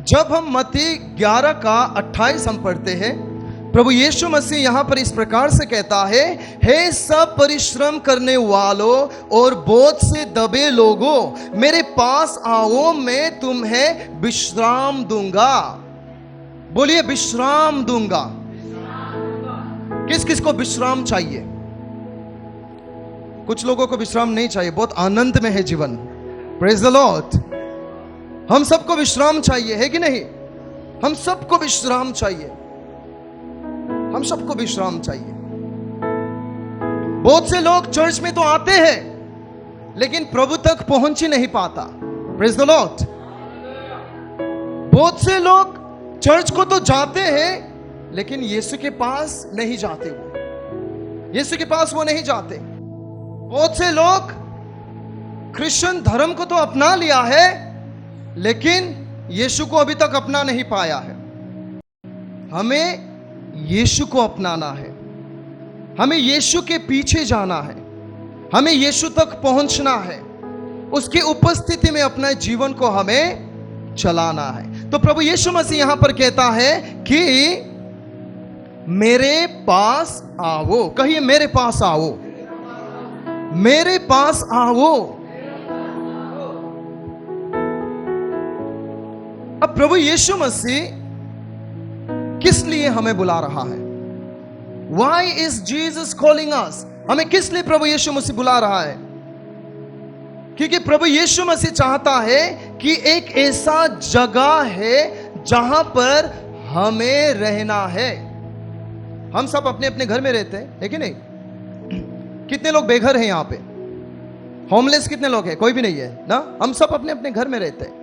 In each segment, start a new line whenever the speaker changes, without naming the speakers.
जब हम मत्ती 11 का 28 हम पढ़ते हैं, प्रभु यीशु मसीह यहां पर इस प्रकार से कहता है, हे सब परिश्रम करने वालों और बोझ से दबे लोगों, मेरे पास आओ, मैं तुम्हें विश्राम दूंगा। बोलिए विश्राम दूंगा। किस किस को विश्राम चाहिए? कुछ लोगों को विश्राम नहीं चाहिए, बहुत आनंद में है जीवन। Praise the Lord. हम सबको विश्राम चाहिए, है कि नहीं? हम सबको विश्राम चाहिए, हम सबको विश्राम चाहिए। बहुत से लोग चर्च में तो आते हैं लेकिन प्रभु तक पहुंच ही नहीं पाता। Praise the Lord. बहुत से लोग चर्च को तो जाते हैं लेकिन यीशु के पास नहीं जाते, वो यीशु के पास वो नहीं जाते। बहुत से लोग क्रिश्चियन धर्म को तो अपना लिया है लेकिन यीशु को अभी तक अपना नहीं पाया है। हमें यीशु को अपनाना है, हमें यीशु के पीछे जाना है, हमें यीशु तक पहुंचना है, उसकी उपस्थिति में अपने जीवन को हमें चलाना है। तो प्रभु यीशु मसीह यहां पर कहता है कि मेरे पास आओ। कहिए मेरे पास आओ, मेरे पास आओ। अब प्रभु यीशु मसीह किस लिए हमें बुला रहा है? Why is Jesus calling us? हमें किस लिए प्रभु यीशु मसीह बुला रहा है? क्योंकि प्रभु यीशु मसीह चाहता है कि एक ऐसा जगह है जहां पर हमें रहना है। हम सब अपने अपने घर में रहते हैं, है कि नहीं? कितने लोग बेघर हैं यहाँ पे? होमलेस कितने लोग हैं? कोई भी नहीं है ना। हम सब अपने अपने घर में रहते हैं।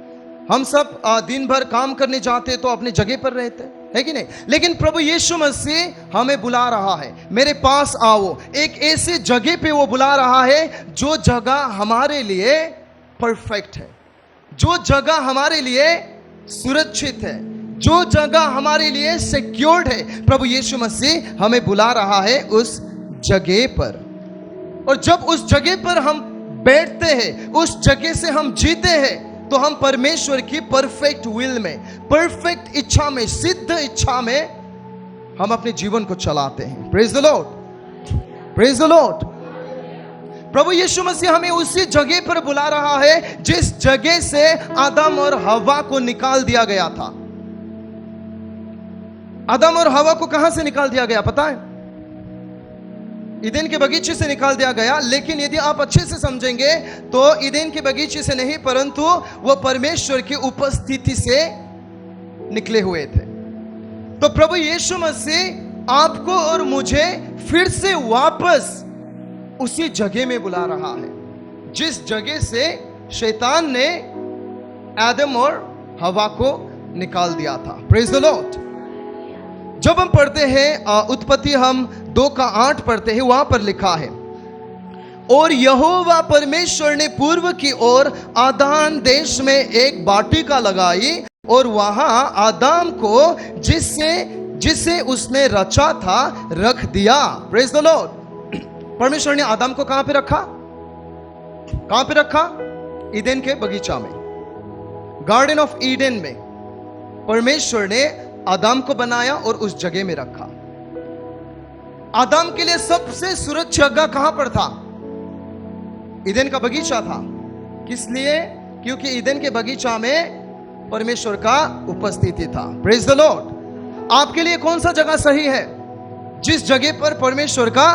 हम सब दिन भर काम करने जाते तो अपने जगह पर रहते, है कि नहीं? लेकिन प्रभु यीशु मसीह हमें बुला रहा है, मेरे पास आओ। एक ऐसे जगह पे वो बुला रहा है जो जगह हमारे लिए परफेक्ट है, जो जगह हमारे लिए सुरक्षित है, जो जगह हमारे लिए सिक्योर्ड है। प्रभु यीशु मसीह हमें बुला रहा है उस जगह पर। और जब उस जगह पर हम बैठते हैं, उस जगह से हम जीते हैं, तो हम परमेश्वर की परफेक्ट विल में, परफेक्ट इच्छा में, सिद्ध इच्छा में हम अपने जीवन को चलाते हैं। Praise the Lord, praise the Lord. प्रभु यीशु मसीह हमें उसी जगह पर बुला रहा है जिस जगह से आदम और हवा को निकाल दिया गया था। आदम और हवा को कहां से निकाल दिया गया पता है? ईदेन के बगीचे से निकाल दिया गया। लेकिन यदि आप अच्छे से समझेंगे तो ईदेन के बगीचे से नहीं, परंतु वो परमेश्वर की उपस्थिति से निकले हुए थे। तो प्रभु यीशु मसीह आपको और मुझे फिर से वापस उसी जगह में बुला रहा है जिस जगह से शैतान ने आदम और हवा को निकाल दिया था। Praise the Lord. जब हम पढ़ते हैं उत्पत्ति हम 2:8 पढ़ते हैं, वहां पर लिखा है, और यहोवा परमेश्वर ने पूर्व की ओर आदान देश में एक वाटिका लगाई और वहां आदम को जिसे उसने रचा था रख दिया। Praise the Lord. परमेश्वर ने आदम को कहां पे रखा? कहां पे रखा? ईदेन के बगीचा में, गार्डन ऑफ ईडन में परमेश्वर ने आदम को बनाया और उस जगह में रखा। आदम के लिए सबसे सुरक्षित जगह कहां पर था? ईदेन का बगीचा था। किस लिए? क्योंकि ईदेन के बगीचा में परमेश्वर का उपस्थिति था। Praise the Lord. आपके लिए कौन सा जगह सही है? जिस जगह पर परमेश्वर का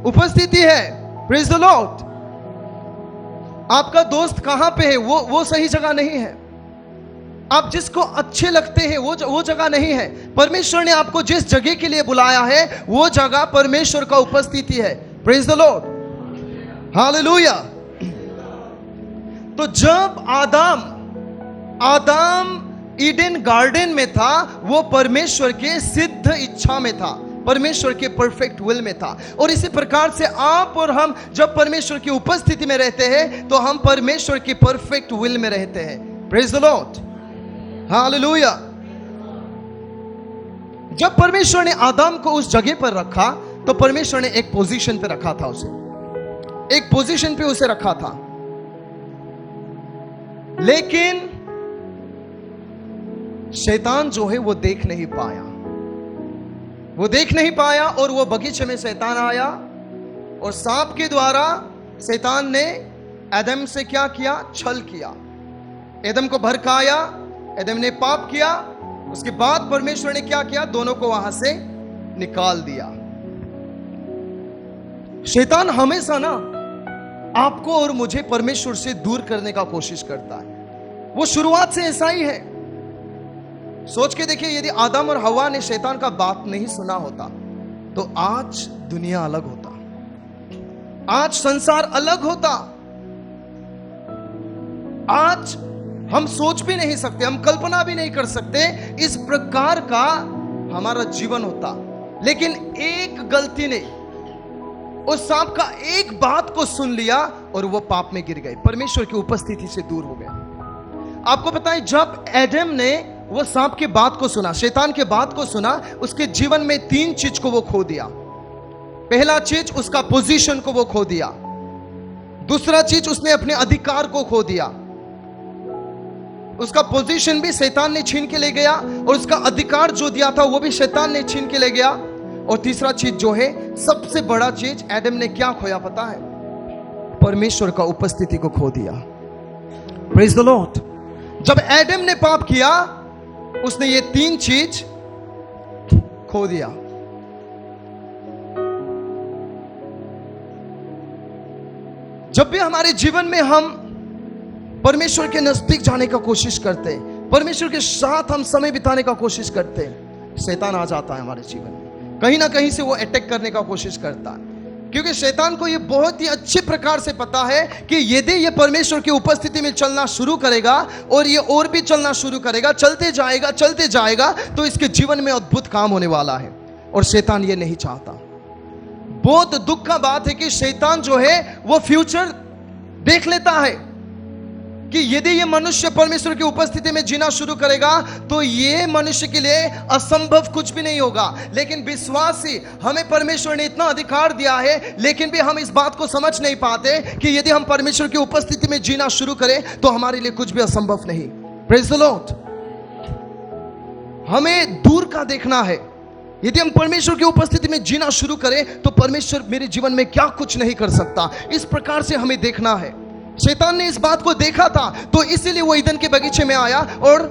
उपस्थिति है। Praise the Lord. आपका दोस्त कहां पे है? वो सही जगह नहीं है। आप जिसको अच्छे लगते हैं वो जगह नहीं है। परमेश्वर ने आपको जिस जगह के लिए बुलाया है वो जगह परमेश्वर का उपस्थिति है। Praise the Lord, hallelujah. तो जब आदम ईडन गार्डन में था, वो परमेश्वर के सिद्ध इच्छा में था, परमेश्वर के परफेक्ट विल में था। और इसी प्रकार से आप और हम जब परमेश्वर की उपस्थिति में रहते हैं तो हम परमेश्वर की परफेक्ट विल में रहते हैं। Praise the Lord, hallelujah. जब परमेश्वर ने आदम को उस जगह पर रखा तो परमेश्वर ने एक पोजीशन पे रखा था उसे, एक पोजीशन पे उसे रखा था। लेकिन शैतान जो है वो देख नहीं पाया, वो देख नहीं पाया, और वो बगीचे में शैतान आया और सांप के द्वारा शैतान ने आदम से क्या किया? छल किया, आदम को भड़काया, आदम ने पाप किया। उसके बाद परमेश्वर ने क्या किया? दोनों को वहां से निकाल दिया। शैतान हमेशा ना आपको और मुझे परमेश्वर से दूर करने का कोशिश करता है। वो शुरुआत से ऐसा ही है। सोच के देखिए, यदि आदम और हवा ने शैतान का बात नहीं सुना होता तो आज दुनिया अलग होता, आज संसार अलग होता, आज हम सोच भी नहीं सकते, हम कल्पना भी नहीं कर सकते इस प्रकार का हमारा जीवन होता। लेकिन एक गलती ने उस सांप का एक बात को सुन लिया और वो पाप में गिर गए, परमेश्वर की उपस्थिति से दूर हो गए। आपको पता है, जब आदम ने वो सांप के बात को सुना, शैतान के बात को सुना, उसके जीवन में 3 चीज को वो खो दिया। पहला चीज, उसका पोजीशन को वो खो दिया। दूसरा चीज, उसने अपने अधिकार को खो दिया। उसका पोजीशन भी शैतान ने छीन के ले गया और उसका अधिकार जो दिया था वो भी शैतान ने छीन के ले गया। और तीसरा चीज जो है, सबसे बड़ा चीज, आदम ने क्या खोया पता है? परमेश्वर का उपस्थिति को खो दिया। Praise the Lord. जब आदम ने पाप किया, उसने ये 3 चीज खो दिया। जब भी हमारे जीवन में हम परमेश्वर के नजदीक जाने का कोशिश करते हैं, परमेश्वर के साथ हम समय बिताने का कोशिश करते हैं, शैतान आ जाता है हमारे जीवन में। कहीं ना कहीं से वो अटैक करने का कोशिश करता है, क्योंकि शैतान को ये बहुत ही अच्छे प्रकार से पता है कि यदि ये परमेश्वर की उपस्थिति में चलना शुरू करेगा और ये और भी चलना शुरू करेगा, चलते जाएगा, तो इसके जीवन में अद्भुत काम होने वाला है। और शैतान ये नहीं चाहता। बहुत दुख का बात है कि शैतान जो है वो फ्यूचर देख लेता है कि यदि ये मनुष्य परमेश्वर की उपस्थिति में जीना शुरू करेगा तो ये मनुष्य के लिए असंभव कुछ भी नहीं होगा। लेकिन विश्वासी, हमें परमेश्वर ने इतना अधिकार दिया है, लेकिन भी हम इस बात को समझ नहीं पाते कि यदि हम परमेश्वर की उपस्थिति में जीना शुरू करें तो हमारे लिए कुछ भी असंभव नहीं। Praise the Lord. हमें दूर का देखना है। यदि हम परमेश्वर की उपस्थिति में जीना शुरू करें तो परमेश्वर मेरे जीवन में क्या कुछ नहीं कर सकता, इस प्रकार से हमें देखना है। शैतान ने इस बात को देखा था, तो इसीलिए वो ईदन के बगीचे में आया और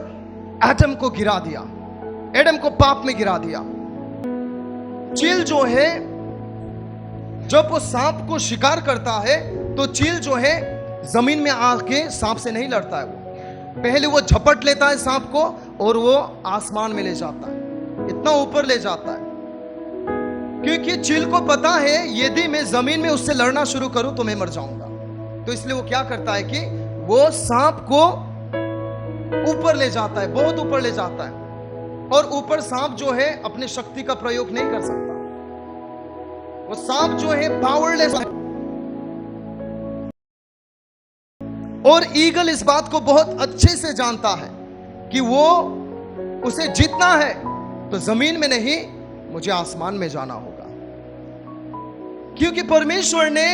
आदम को गिरा दिया, आदम को पाप में गिरा दिया। चील जो है, जब वो सांप को शिकार करता है तो चील जो है जमीन में आके सांप से नहीं लड़ता है। वो पहले वो झपट लेता है सांप को और वो आसमान में ले जाता है, इतना ऊपर ले जाता है, क्योंकि चील को पता है यदि मैं जमीन में उससे लड़ना शुरू करूं तो मैं मर जाऊंगा। तो इसलिए वो क्या करता है कि वो सांप को ऊपर ले जाता है, बहुत ऊपर ले जाता है। और ऊपर सांप जो है अपने शक्ति का प्रयोग नहीं कर सकता, वो सांप जो है पावरलेस है। और ईगल इस बात को बहुत अच्छे से जानता है कि वो उसे जीतना है तो जमीन में नहीं, मुझे आसमान में जाना होगा, क्योंकि परमेश्वर ने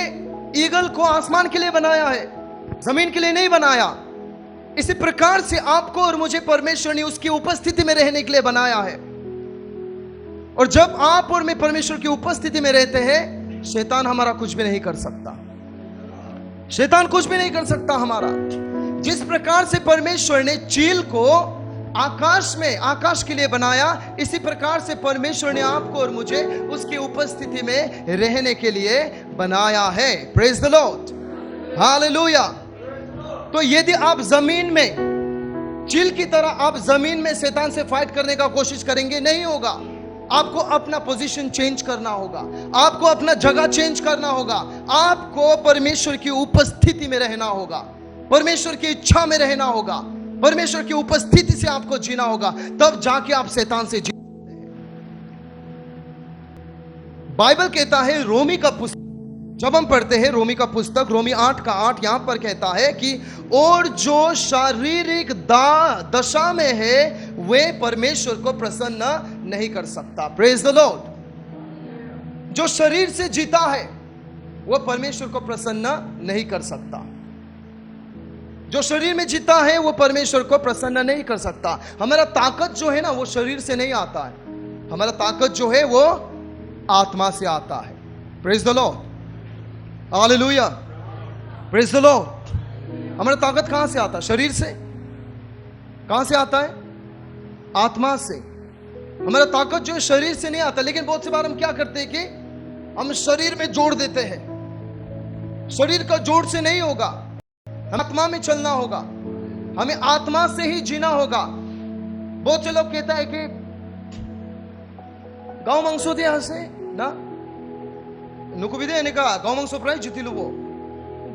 ईगल को आसमान के लिए बनाया है, जमीन के लिए नहीं बनाया। इसी प्रकार से आपको और मुझे परमेश्वर ने उसकी उपस्थिति में रहने के लिए बनाया है। और जब आप और मैं परमेश्वर की उपस्थिति में रहते हैं, शैतान हमारा कुछ भी नहीं कर सकता, शैतान कुछ भी नहीं कर सकता हमारा। जिस प्रकार से परमेश्वर ने चील को आकाश में, आकाश के लिए बनाया, इसी प्रकार से परमेश्वर ने आपको और मुझे उसकी उपस्थिति में रहने के लिए बनाया है। Praise the Lord, hallelujah. तो यदि आप जमीन में चील की तरह आप जमीन में शैतान से फाइट करने का कोशिश करेंगे, नहीं होगा। आपको अपना पोजीशन चेंज करना होगा, आपको अपना जगह चेंज करना होगा, आपको परमेश्वर की उपस्थिति में रहना होगा, परमेश्वर की इच्छा में रहना होगा, परमेश्वर की उपस्थिति से आपको जीना होगा, तब जाके आप शैतान से जी सकते हैं। बाइबल कहता है, रोमी का पुस्तक जब हम पढ़ते हैं, रोमी का पुस्तक रोमी 8:8 यहां पर कहता है कि और जो शारीरिक दशा में है वे परमेश्वर को प्रसन्न नहीं कर सकता। Praise the Lord. जो शरीर से जीता है वो परमेश्वर को प्रसन्न नहीं कर सकता। जो शरीर में जीता है वो परमेश्वर को प्रसन्न नहीं कर सकता। हमारा ताकत जो है ना वो शरीर से नहीं आता है, हमारा ताकत जो है वो आत्मा से आता है। Praise the Lord, hallelujah, praise the Lord. हमारा ताकत कहां से आता है? शरीर से। कहां से आता है? आत्मा से। हमारा ताकत जो है शरीर से नहीं आता। लेकिन बहुत सी बार हम क्या करते हैं कि हम शरीर में जोड़ देते हैं। शरीर का जोड़ से नहीं होगा, हमें आत्मा में चलना होगा, हमें आत्मा से ही जीना होगा। बहुत से लोग कहता है कि गांव मांसो दिया से ना नुकु भी दे का गांव मांसो प्राय जीती लुबो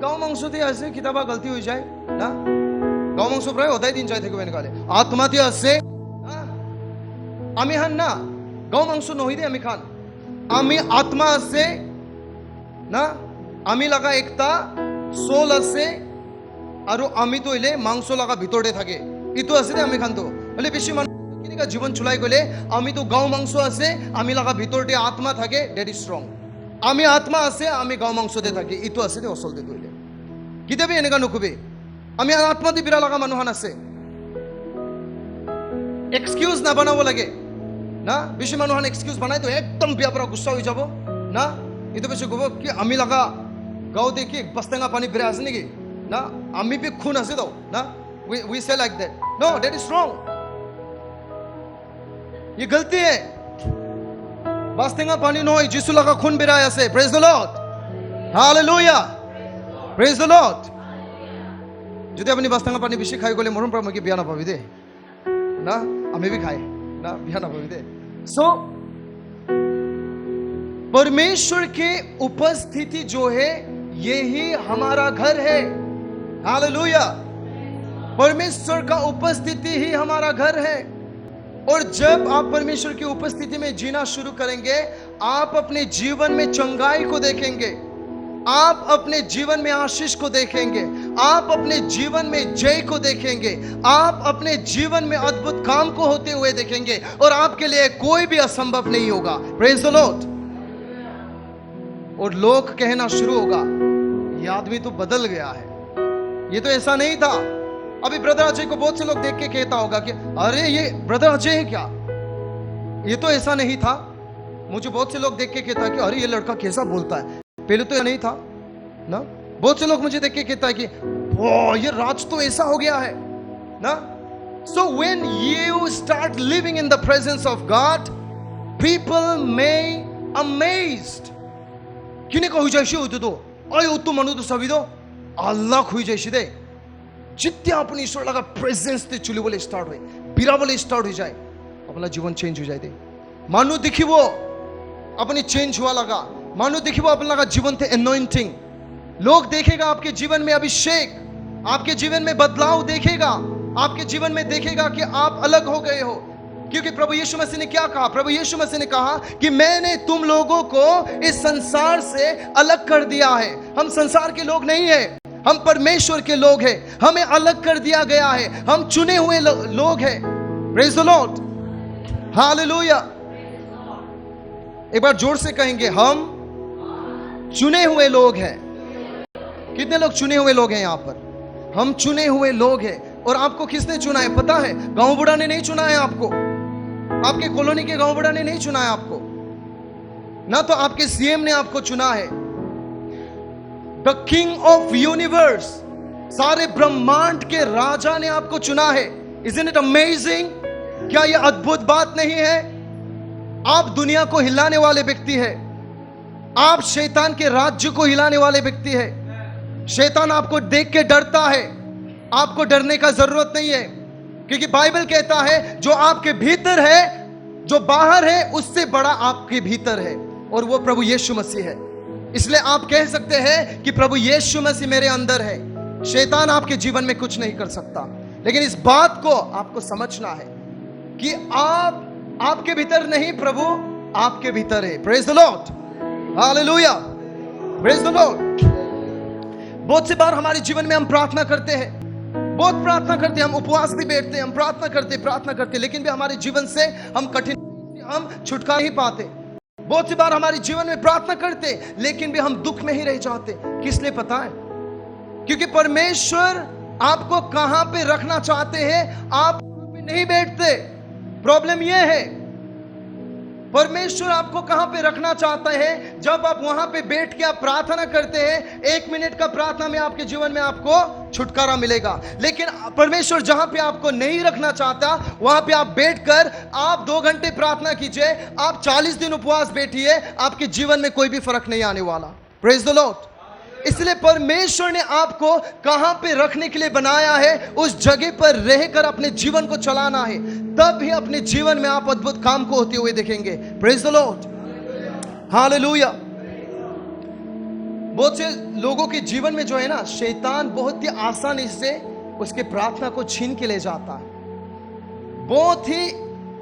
गांव मांसो दिया से किताबा गलती हो जाए ना गांव मांसो प्राय होता ही दिन जाए थे को निकाले आत्मा दिया से आमी हन ना गांव मांसो नहीं दे आमी खान आमी आत्मा से ना आमी लगा एकता सोल से और आमी तो इले मांसो लगा भितरे थाके इतो आसे दे आमी खान तो बोले बेशी का जीवन चुलाई गले आमी तो गाँव मांस आसे आमी लगा भितरटे आत्मा थाके डेट इज स्ट्रंग आमी आत्मा आसे आमी गाँव मांसते थाकी इतो आसे असल दे तैले किताबी एनेका नुकुबे आमी आत्मा दी बिरा लगा मानुहान आसे एक्सक्यूज ना बनाबो लागे ना बेशी मानुहान एक्सक्यूज बनाय तो एकदम बिया पुरा गुस्सा हो जाबो ना इतो बेशी गबो कि आमी लगा गाँव देखी बस्तेंगा पानी बिरा आसे नेकी ना आमी भी खून आसे दो ना वी से like that know that is wrong ये गलती है बास्तेंगा पानी नो जिसु लगा खून बिराया से praise the Lord hallelujah praise the Lord যদি আপনি বাস্তাঙ্গা পানি বেশি খাই গলে মরণ পাবে কি বিয়া না পাবি দে না আমি भी खाए ना बिया ना पाबी दे सो परमेश्वर के उपस्थिति जो है यही हमारा घर है हालेलुया परमेश्वर का उपस्थिति ही हमारा घर है और जब आप परमेश्वर की उपस्थिति में जीना शुरू करेंगे आप अपने जीवन में चंगाई को देखेंगे, आप अपने जीवन में आशीष को देखेंगे, आप अपने जीवन में जय को देखेंगे, आप अपने जीवन में अद्भुत काम को होते हुए देखेंगे और आपके लिए कोई भी असंभव नहीं होगा। Praise the Lord. और लोग कहना शुरू होगा ये आदमी तो बदल गया है, ये तो ऐसा नहीं था। अभी ब्रदर अजय को बहुत से लोग देख के कहता होगा कि अरे ये ब्रदर अजय है क्या, ये तो ऐसा नहीं था। मुझे बहुत से लोग देख के कहता है कि अरे ये लड़का कैसा बोलता है, पहले तो ये नहीं था ना। बहुत से लोग मुझे देख के कहता है कि ओ ये राज तो ऐसा हो गया है ना। So when you start living in the presence of God people may amazed किने कहू जायशी होतो तो अय तू म्हणू तो सभी दो अल्लाह खुई जायशी दे जितने अपनी ईश्वर लगा प्रेजेंस ते चुली बोले स्टार्ट हुए पीरा बोले स्टार्ट हो जाए अपना जीवन चेंज हो जाए दे मानो दिखी वो अपनी चेंज हुआ लगा मानो दिखी वो अपना लगा जीवन थे एनॉइंटिंग लोग देखेगा आपके जीवन में अभिषेक आपके जीवन में बदलाव देखेगा आपके जीवन में देखेगा कि आप अलग हो गए हो क्योंकि प्रभु यीशु मसीह ने क्या कहा प्रभु यीशु मसीह ने कहा कि मैंने तुम लोगों को इस संसार से अलग कर दिया है हम संसार के लोग नहीं है हम परमेश्वर के लोग हैं हमें अलग कर दिया गया है हम चुने हुए लोग हैं प्रेज द लॉर्ड हालेलुया एक बार जोर से कहेंगे हम चुने हुए लोग हैं कितने लोग चुने हुए लोग हैं यहां पर हम चुने हुए लोग हैं और आपको किसने चुना है पता है गांव बुढ़ा ने नहीं चुना है आपको आपके कॉलोनी के गांव बुढ़ा ने नहीं चुना है आपको ना तो आपके सीएम ने आपको चुना है द किंग ऑफ यूनिवर्स सारे ब्रह्मांड के राजा ने आपको चुना है इज़न्ट इट अमेजिंग क्या यह अद्भुत बात नहीं है आप दुनिया को हिलाने वाले व्यक्ति है आप शैतान के राज्य को हिलाने वाले व्यक्ति है शैतान आपको देख के डरता है आपको डरने का जरूरत नहीं है क्योंकि बाइबल कहता है जो आपके भीतर है जो बाहर है उससे बड़ा आपके भीतर है और वो प्रभु यीशु मसीह है इसलिए आप कह सकते हैं कि प्रभु यीशु मसीह मेरे अंदर है शैतान आपके जीवन में कुछ नहीं कर सकता लेकिन इस बात को आपको समझना है कि आप आपके भीतर नहीं प्रभु आपके भीतर है praise the Lord hallelujah praise the Lord बहुत सी बार हमारे जीवन में हम प्रार्थना करते हैं बहुत प्रार्थना करते हैं हम उपवास भी बैठते हैं हम प्रार्थना करते लेकिन भी हमारे जीवन से हम कठिन हम छुटकारा नहीं पाते बहुत सी बार हमारे जीवन में प्रार्थना करते लेकिन भी हम दुख में ही रह जाते किस लिए पता है क्योंकि परमेश्वर आपको कहां पे रखना चाहते हैं, आप वहां पे नहीं बैठते। प्रॉब्लम यह है, परमेश्वर आपको कहां पे रखना चाहता है, जब आप वहां पे बैठ के आप प्रार्थना करते हैं, 1 मिनट का प्रार्थना में आपके जीवन में आपको छुटकारा मिलेगा। लेकिन परमेश्वर जहां पे आपको नहीं रखना चाहता, वहां पे आप बैठकर आप 2 घंटे प्रार्थना कीजिए, आप 40 दिन उपवास बैठिए, आपके जीवन में कोई भी फर्क नहीं आने वाला। Praise the Lord. इसलिए परमेश्वर ने आपको कहां पे रखने के लिए बनाया है, उस जगह पर रहकर अपने जीवन को चलाना है, तब ही अपने जीवन में आप अद्भुत काम को होते हुए देखेंगे। Praise the Lord, hallelujah. बहुत से लोगों के जीवन में जो है ना, शैतान बहुत ही आसानी से उसके प्रार्थना को छीन के ले जाता है। बहुत ही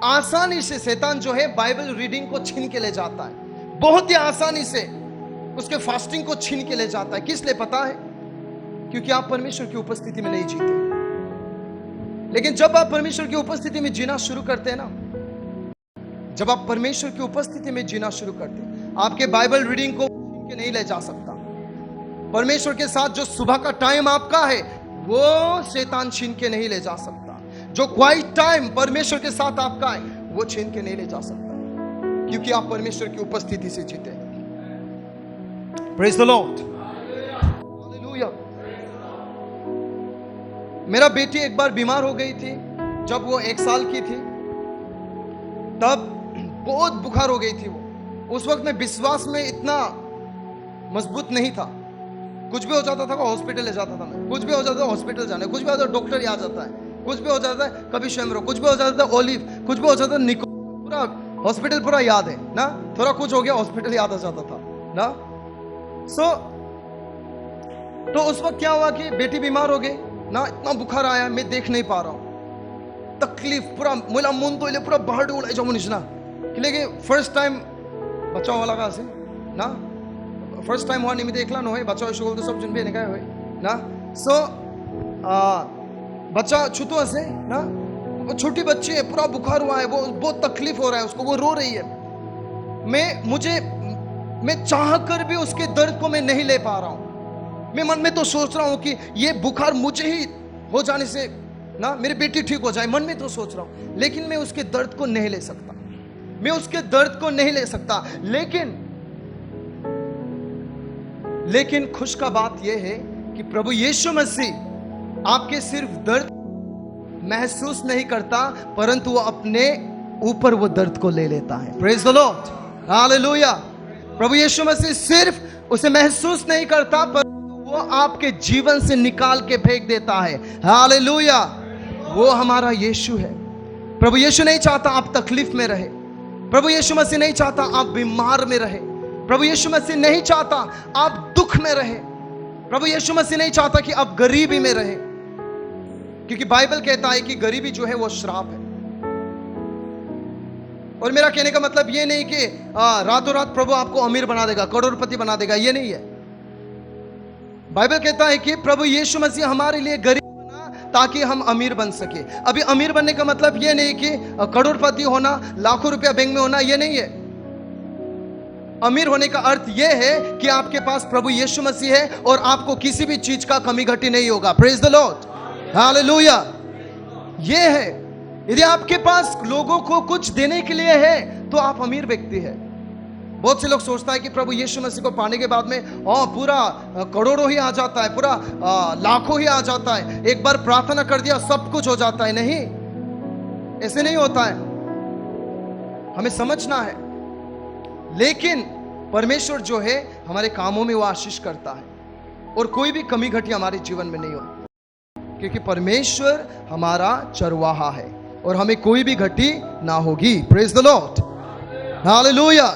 आसानी से शैतान जो है बाइबल रीडिंग को छीन के ले जाता है, बहुत ही आसानी से उसके फास्टिंग को छीन के ले जाता है। किस लिए पता है? क्योंकि आप परमेश्वर की उपस्थिति में नहीं जीते। लेकिन जब आप परमेश्वर की उपस्थिति में जीना शुरू करते हैं ना, जब आप परमेश्वर की उपस्थिति में जीना शुरू करते हैं, आपके बाइबल रीडिंग को छीन के नहीं ले जा सकता। परमेश्वर के साथ जो सुबह का टाइम आपका है, वो शैतान छीन के नहीं ले जा सकता। जो क्वाइट टाइम परमेश्वर के साथ आपका है, वो छीन के नहीं ले जा सकता, क्योंकि आप परमेश्वर की उपस्थिति से जीते हैं। Praise the Lord. Hallelujah. मेरा बेटी एक बार बीमार हो गई थी, जब वो 1 साल की थी, तब बहुत बुखार हो गई थी वो। उस वक्त मैं विश्वास में इतना मजबूत नहीं था। कुछ भी हो जाता था हॉस्पिटल ले जाता था मैं, कुछ भी हो जाता था हॉस्पिटल जाने, कुछ भी हो जाता डॉक्टर याद आता है, कुछ भी हो जाता है कभी शेमरो, कुछ भी हो जाता था ओलिव, कुछ भी हो जाता निको, पूरा हॉस्पिटल पूरा याद है ना। थोड़ा कुछ हो गया हॉस्पिटल याद आ जाता था ना। तो उस वक्त क्या हुआ कि बेटी बीमार हो गई ना, इतना बुखार आया, मैं देख नहीं पा रहा हूं, तकलीफ पूरा मुला मुन तो पूरा बाहर उड़ा जाओ मुझना कि फर्स्ट टाइम बच्चा वाला का से ना, फर्स्ट टाइम हुआ निमित्त एकला न बच्चा शुगल तो सब जुनबे निकाय हुए ना। बच्चा छूतो हसे ना, वो छोटी बच्ची है, पूरा बुखार हुआ है, वो बहुत तकलीफ हो रहा है उसको, वो रो रही है। मैं चाह कर भी उसके दर्द को मैं नहीं ले पा रहा हूं। मैं मन में तो सोच रहा हूं कि ये बुखार मुझे ही हो जाने से ना मेरी बेटी ठीक हो जाए, मन में तो सोच रहा हूं, लेकिन मैं उसके दर्द को नहीं ले सकता, मैं उसके दर्द को नहीं ले सकता। लेकिन खुश का बात यह है कि प्रभु यीशु मसीह आपके सिर्फ दर्द महसूस नहीं करता, परंतु वो अपने ऊपर वो दर्द को ले लेता है। Praise the Lord, hallelujah. प्रभु यीशु मसीह सिर्फ उसे महसूस नहीं करता, पर वो आपके जीवन से निकाल के फेंक देता है। हालेलुया, वो हमारा यीशु है। प्रभु यीशु नहीं चाहता आप तकलीफ में रहे, प्रभु यीशु मसीह नहीं चाहता आप बीमार में रहे, प्रभु यीशु मसीह नहीं चाहता आप दुख में रहे, प्रभु यीशु मसीह नहीं चाहता कि आप गरीबी में रहे, क्योंकि बाइबल कहता है कि गरीबी जो है वो श्राप है। और मेरा कहने का मतलब ये नहीं कि रातों रात प्रभु आपको अमीर बना देगा, करोड़पति बना देगा, ये नहीं है। बाइबल कहता है कि प्रभु यीशु मसीह हमारे लिए गरीब बना ताकि हम अमीर बन सके। अभी अमीर बनने का मतलब ये नहीं कि करोड़पति होना, लाखों रुपया बैंक में होना, ये नहीं है। अमीर होने का अर्थ यह है कि आपके पास प्रभु यीशु मसीह है और आपको किसी भी चीज का कमी घटी नहीं होगा। Praise the Lord, hallelujah. यह है, यदि आपके पास लोगों को कुछ देने के लिए है तो आप अमीर व्यक्ति है। बहुत से लोग सोचता है कि प्रभु यीशु मसीह को पाने के बाद में पूरा करोड़ों ही आ जाता है, पूरा लाखों ही आ जाता है, एक बार प्रार्थना कर दिया सब कुछ हो जाता है। नहीं, ऐसे नहीं होता है, हमें समझना है। लेकिन परमेश्वर जो है हमारे कामों में वो आशीष करता है और कोई भी कमी घटी हमारे जीवन में नहीं होती, क्योंकि परमेश्वर हमारा चरवाहा है और हमें कोई भी घटी ना होगी। Praise the Lord, hallelujah.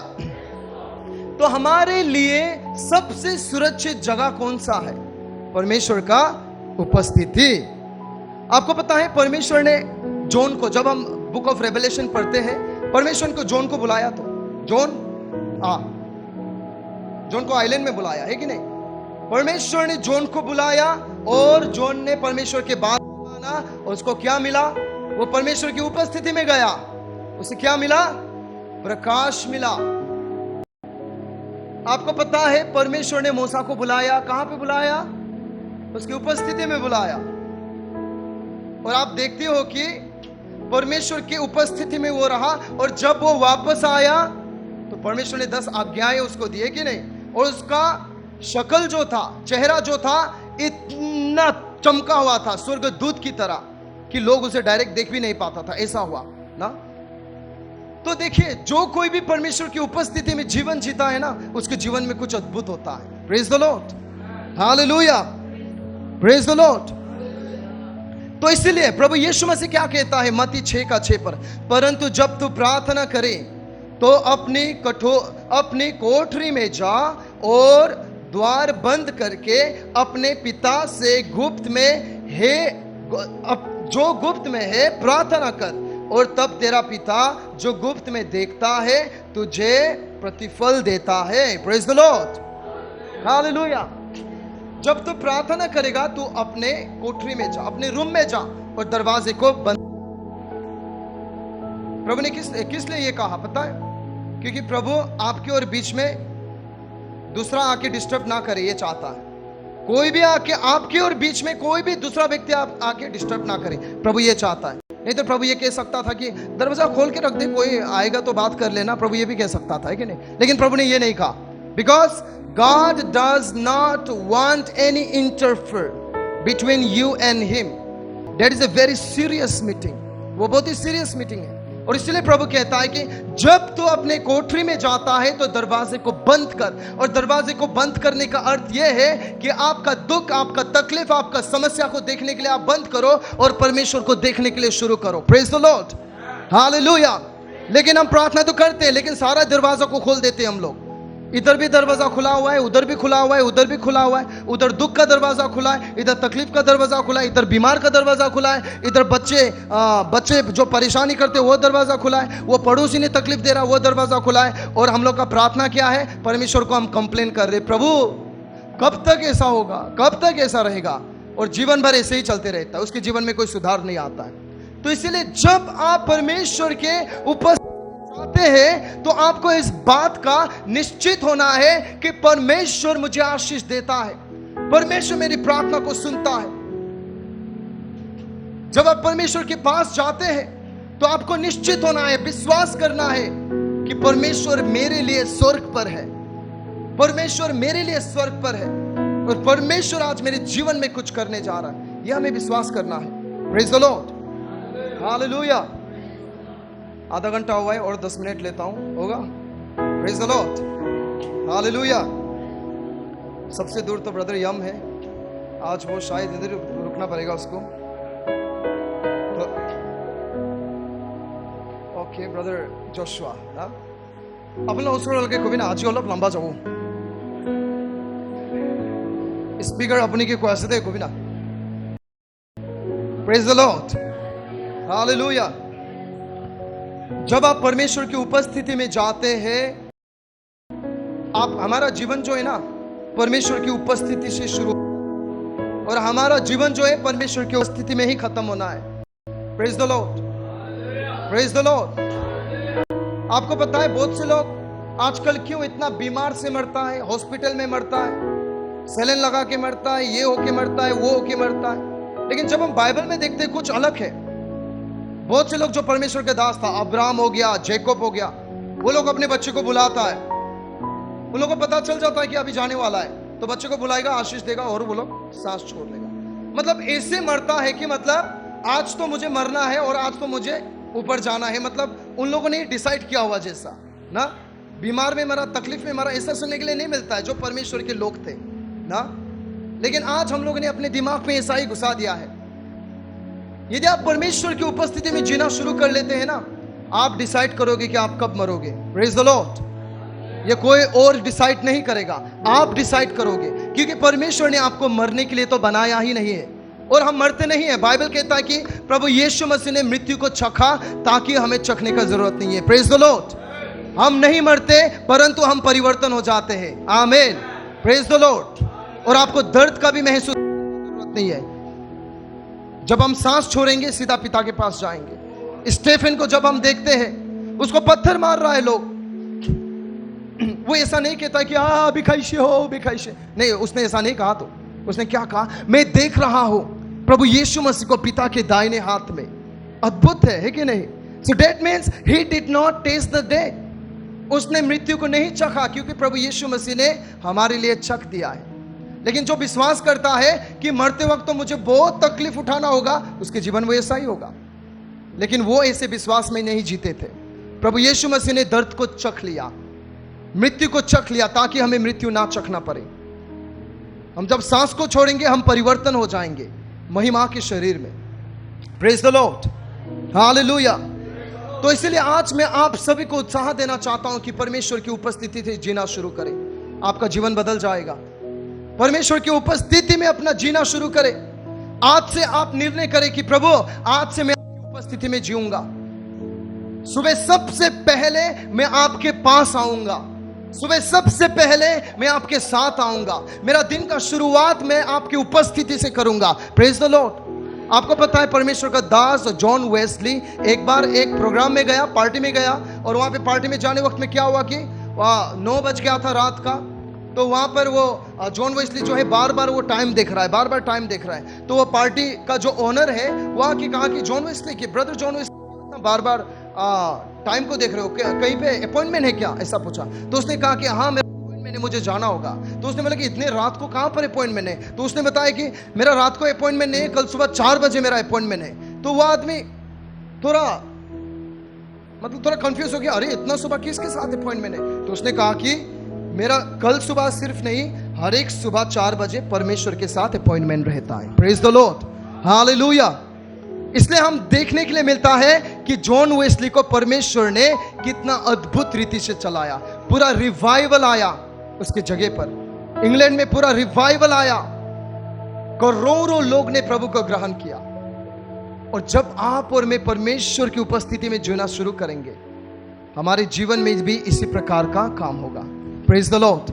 तो हमारे लिए सबसे सुरक्षित जगह कौन सा है? परमेश्वर का उपस्थिति। आपको पता है परमेश्वर ने जॉन को, जब हम बुक ऑफ रेवलेशन पढ़ते हैं, परमेश्वर को जॉन को बुलाया, तो जॉन को आइलैंड में बुलाया है कि नहीं? परमेश्वर ने जॉन को बुलाया और जॉन ने परमेश्वर के बात माना और उसको क्या मिला? वो परमेश्वर की उपस्थिति में गया, उसे क्या मिला? प्रकाश मिला। आपको पता है परमेश्वर ने मूसा को बुलाया, कहां पे बुलाया? उसकी उपस्थिति में बुलाया। और आप देखते हो कि परमेश्वर की उपस्थिति में वो रहा, और जब वो वापस आया तो परमेश्वर ने 10 आज्ञाएं उसको दिए कि नहीं, और उसका शक्ल जो था, चेहरा जो था, इतना चमका हुआ था स्वर्गदूत की तरह कि लोग उसे डायरेक्ट देख भी नहीं पाता था, ऐसा हुआ ना। तो देखिए, जो कोई भी परमेश्वर की उपस्थिति में जीवन जीता है ना, उसके जीवन में कुछ अद्भुत होता है। Praise the Lord, hallelujah, praise the Lord. तो इसलिए प्रभु यीशु मसीह क्या कहता है मत्ती 6:6 पर, परंतु जब तू प्रार्थना करे तो अपनी कोठरी में जा और द्वार बंद करके अपने पिता से गुप्त में जो गुप्त में है प्रार्थना कर, और तब तेरा पिता जो गुप्त में देखता है तुझे प्रतिफल देता है। Praise the Lord, hallelujah. जब तू प्रार्थना करेगा, तू अपने कोठरी में जा, अपने रूम में जा और दरवाजे को बंद। प्रभु ने किस लिए ये कहा पता है? क्योंकि प्रभु आपके और बीच में दूसरा आके डिस्टर्ब ना करे, ये चाहता है। कोई भी आके आपके और बीच में कोई भी दूसरा व्यक्ति आके डिस्टर्ब ना करे, प्रभु ये चाहता है। नहीं तो प्रभु ये कह सकता था कि दरवाजा खोल के रख दे, कोई आएगा तो बात कर लेना, प्रभु ये भी कह सकता था, है कि नहीं? लेकिन प्रभु ने ये नहीं कहा, because God does not want any interfere between you and him. That is a very serious meeting. वो बहुत ही सीरियस मीटिंग है, और इसलिए प्रभु कहता है कि जब तू अपने कोठरी में जाता है तो दरवाजे को बंद कर। और दरवाजे को बंद करने का अर्थ यह है कि आपका दुख, आपका तकलीफ, आपका समस्या को देखने के लिए आप बंद करो और परमेश्वर को देखने के लिए शुरू करो। Praise the Lord, hallelujah. लेकिन हम प्रार्थना तो करते हैं, लेकिन सारा दरवाजा को खोल देते हैं हम लोग। इधर भी दरवाजा खुला हुआ है, उधर भी खुला हुआ है, उधर भी खुला हुआ है, उधर दुख का दरवाजा खुला है, इधर तकलीफ का दरवाजा खुला है, इधर बीमार का दरवाजा खुला है, इधर बच्चे जो परेशानी करते हैं वो दरवाजा खुला है, वो पड़ोसी ने तकलीफ दे रहा है वो दरवाजा खुला है। और हम लोग का प्रार्थना क्या है? परमेश्वर को हम कंप्लेन कर रहे, प्रभु कब तक ऐसा होगा, कब तक ऐसा रहेगा? और जीवन भर ऐसे ही चलते रहता है, उसके जीवन में कोई सुधार नहीं आता है। तो इसीलिए जब आप परमेश्वर के ऊपर आते हैं तो आपको इस बात का निश्चित होना है कि परमेश्वर मुझे आशीष देता है, परमेश्वर मेरी प्रार्थना को सुनता है। जब आप परमेश्वर के पास जाते हैं तो आपको निश्चित होना है, विश्वास करना है कि परमेश्वर मेरे लिए स्वर्ग पर है, परमेश्वर मेरे लिए स्वर्ग पर है, और परमेश्वर आज मेरे जीवन में कुछ करने जा रहा है, यह हमें विश्वास करना है। Praise the Lord, hallelujah. आधा घंटा हुआ है और 10 मिनट लेता हूं, होगा? Praise the Lord, hallelujah. सबसे दूर तो ब्रदर यम है, आज वो शायद इधर रुकना पड़ेगा उसको। तो ओके ब्रदर जोशुआ, अपन उसको लगे कभी ना आज ही लंबा जाओ स्पीकर अपनी के कोई दे कभी ना। Praise the Lord, hallelujah. जब आप परमेश्वर की उपस्थिति में जाते हैं, आप हमारा जीवन जो है ना परमेश्वर की उपस्थिति से शुरू, और हमारा जीवन जो है परमेश्वर की उपस्थिति में ही खत्म होना है। Praise the Lord, praise the Lord. आपको पता है बहुत से लोग आजकल क्यों इतना बीमार से मरता है, हॉस्पिटल में मरता है, सैलाइन लगा के मरता है, ये होके मरता है, वो होके मरता है। लेकिन जब हम बाइबल में देखते हैं कुछ अलग है। बहुत से लोग जो परमेश्वर के दास था, अब्राहम हो गया, जैकब हो गया, वो लोग अपने बच्चे को बुलाता है, उन लोगों को पता चल जाता है कि अभी जाने वाला है, तो बच्चे को बुलाएगा, आशीष देगा और वो लोग सांस छोड़ देगा। मतलब ऐसे मरता है कि मतलब आज तो मुझे मरना है और आज तो मुझे ऊपर जाना है। मतलब उन लोगों ने डिसाइड किया हुआ जैसा ना, बीमार में मरा, तकलीफ में मरा, ऐसा सुनने के लिए नहीं मिलता है जो परमेश्वर के लोग थे ना। लेकिन आज हम लोगों ने अपने दिमाग में ऐसा ही घुसा दिया है। यदि आप परमेश्वर की उपस्थिति में जीना शुरू कर लेते हैं ना, आप डिसाइड करोगे कि आप कब मरोगे। Praise the Lord. ये कोई और डिसाइड नहीं करेगा, आप डिसाइड करोगे, क्योंकि परमेश्वर ने आपको मरने के लिए तो बनाया ही नहीं है, और हम मरते नहीं है। बाइबल कहता है कि प्रभु यीशु मसीह ने मृत्यु को चखा ताकि हमें चखने का जरूरत नहीं है। Praise the Lord. हम नहीं मरते परंतु हम परिवर्तन हो जाते हैं। आमीन, प्रेज द लॉर्ड। और आपको दर्द का भी महसूस जरूरत नहीं है। जब हम सांस छोड़ेंगे सीधा पिता के पास जाएंगे। स्टेफन को जब हम देखते हैं, उसको पत्थर मार रहा है लोग, वो ऐसा नहीं कहता कि भिखाई से हो, भिखाई से नहीं, उसने ऐसा नहीं कहा। तो उसने क्या कहा? मैं देख रहा हूं प्रभु यीशु मसीह को पिता के दाहिने हाथ में। अद्भुत है कि नहीं? So that means he did not taste the death. उसने मृत्यु को नहीं चखा, क्योंकि प्रभु यीशु मसीह ने हमारे लिए चख दिया है। लेकिन जो विश्वास करता है कि मरते वक्त तो मुझे बहुत तकलीफ उठाना होगा, उसके जीवन में ऐसा ही होगा। लेकिन वो ऐसे विश्वास में नहीं जीते थे। प्रभु यीशु मसीह ने दर्द को चख लिया, मृत्यु को चख लिया, ताकि हमें मृत्यु ना चखना पड़े। हम जब सांस को छोड़ेंगे हम परिवर्तन हो जाएंगे महिमा के शरीर में। Praise the Lord, hallelujah. तो इसलिए आज मैं आप सभी को उत्साह देना चाहता हूं कि परमेश्वर की उपस्थिति से जीना शुरू करें, आपका जीवन बदल जाएगा। परमेश्वर की उपस्थिति में अपना जीना शुरू करें। आज से आप निर्णय करें कि प्रभु आज से मैं आपकी उपस्थिति में जीऊंगा। सुबह सबसे पहले मैं आपके पास आऊंगा, सुबह सबसे पहले मैं आपके साथ आऊंगा। मेरा दिन का शुरुआत मैं आपकी उपस्थिति से करूंगा। Praise the Lord. आपको पता है परमेश्वर का दास जॉन वेस्ली एक बार एक प्रोग्राम में गया, पार्टी में गया, और वहां पे पार्टी में जाने वक्त में क्या हुआ कि वहाँ 9 बज गया था रात का। तो वहां पर वो जॉन वेस्ली जो है बार बार वो टाइम देख रहा है, बार बार टाइम देख रहा है। तो वो पार्टी का जो ओनर है वो आके कहा कि जॉन वेस्ली की ब्रदर जॉन वेस्ली बार बार टाइम को देख रहे हो, कहीं पे अपॉइंटमेंट है क्या, ऐसा पूछा। तो उसने कहा कि हाँ मेरा अपॉइंटमेंट है, मुझे जाना होगा। तो उसने बोला कि इतने रात को कहाँ पर अपॉइंटमेंट है? तो उसने बताया कि मेरा रात को अपॉइंटमेंट नहीं है, कल सुबह 4 बजे मेरा अपॉइंटमेंट है। तो वो आदमी थोड़ा कंफ्यूज हो गया, अरे इतना सुबह किसके साथ अपॉइंटमेंट है? तो उसने कहा कि मेरा कल सुबह सिर्फ नहीं, हर एक सुबह 4 बजे परमेश्वर के साथ अपॉइंटमेंट रहता है। Praise the Lord, hallelujah. इसलिए हम देखने के लिए मिलता है कि जॉन वेस्ली को परमेश्वर ने कितना अद्भुत रीति से चलाया। पूरा रिवाइवल आया उसके जगह पर, इंग्लैंड में पूरा रिवाइवल आया, करोड़ों लोग ने प्रभु को ग्रहण किया। और जब आप और मैं परमेश्वर की उपस्थिति में जीना शुरू करेंगे, हमारे जीवन में भी इसी प्रकार का काम होगा। Praise the Lord.